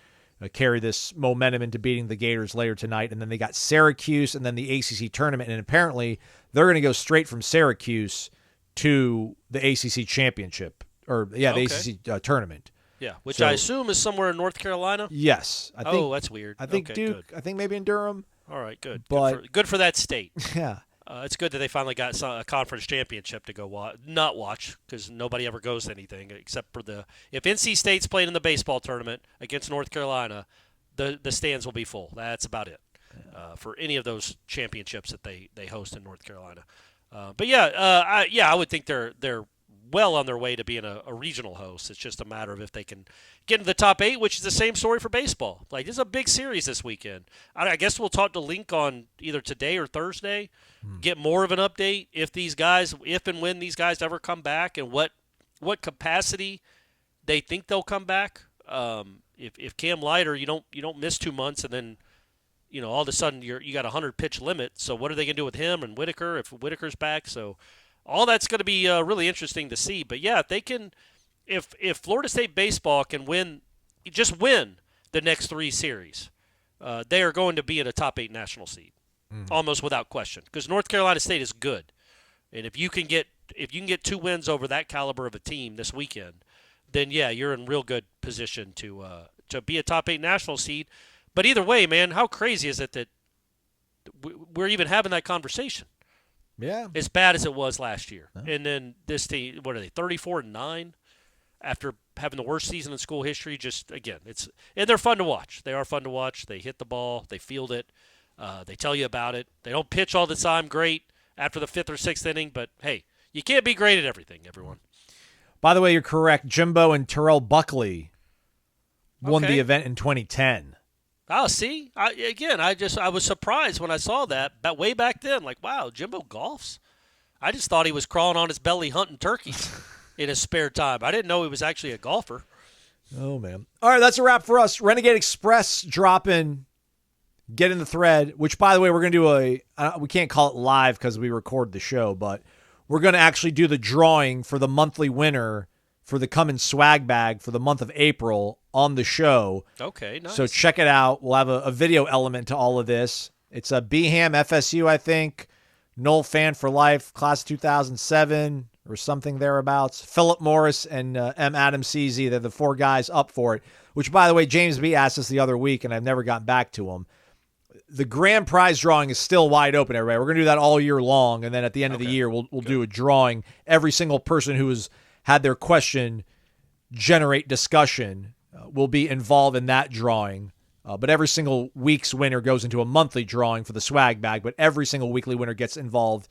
carry this momentum into beating the Gators later tonight. And then they got Syracuse and then the ACC tournament, and apparently they're going to go straight from Syracuse to the ACC championship, the ACC tournament. Yeah, which I assume is somewhere in North Carolina. Yes, I think. Oh, that's weird. I think Duke. Good. I think maybe in Durham. All right, good. But good for that state. Yeah. It's good that they finally got a conference championship to go not watch, because nobody ever goes to anything except for if NC State's playing in the baseball tournament against North Carolina, the stands will be full. That's about it for any of those championships that they host in North Carolina. I would think they're well on their way to being a regional host. It's just a matter of if they can get into the top 8, which is the same story for baseball. Like, this is a big series this weekend. I guess we'll talk to Link on either today or Thursday, get more of an update if and when these guys ever come back, and what capacity they think they'll come back. If Cam Leiter, you don't miss 2 months, and then all of a sudden you got a 100 pitch limit. So what are they going to do with him and Whitaker if Whitaker's back? So all that's going to be really interesting to see. But yeah, if they can, if Florida State baseball can win the next 3 series, they are going to be in a top 8 national seed, almost without question. Because North Carolina State is good, and if you can get 2 wins over that caliber of a team this weekend, then yeah, you're in real good position to be a top 8 national seed. But either way, man, how crazy is it that we're even having that conversation? Yeah. As bad as it was last year. Yeah. And then this team, what are they, 34-9 after having the worst season in school history? Just, again, and they're fun to watch. They are fun to watch. They hit the ball. They field it. They tell you about it. They don't pitch all the time great after the 5th or 6th inning, but, hey, you can't be great at everything, everyone. By the way, you're correct. Jimbo and Terrell Buckley won the event in 2010. Oh, see? I was surprised when I saw that way back then. Like, wow, Jimbo golfs? I just thought he was crawling on his belly hunting turkeys in his spare time. I didn't know he was actually a golfer. Oh, man. All right, that's a wrap for us. Renegade Express dropping, get in the thread, which, by the way, we're going to do we can't call it live because we record the show, but we're going to actually do the drawing for the monthly winner for the Come and Swag Bag for the month of April on the show. Okay, nice. So check it out. We'll have a video element to all of this. It's a Beham FSU, I think. Nole fan for life, class 2007 or something thereabouts. Philip Morris and M. Adam CZ. They're the 4 guys up for it, which, by the way, James B. asked us the other week, and I've never gotten back to him. The grand prize drawing is still wide open, everybody. We're going to do that all year long, and then at the end of the year, we'll do a drawing. Every single person who has had their question generate discussion will be involved in that drawing. But every single week's winner goes into a monthly drawing for the swag bag, but every single weekly winner gets involved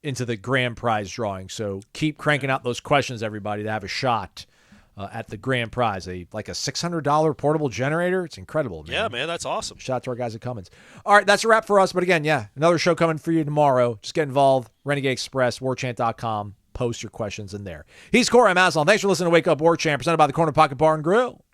into the grand prize drawing. So keep cranking out those questions, everybody, to have a shot at the grand prize. Like a $600 portable generator. It's incredible, man. Yeah, man, that's awesome. Shout out to our guys at Cummins. All right, that's a wrap for us. But again, another show coming for you tomorrow. Just get involved. Renegade Express, warchant.com. Post your questions in there. He's Corey. I'm Aslan. Thanks for listening to Wake Up Warchant, presented by the Corner Pocket Bar and Grill.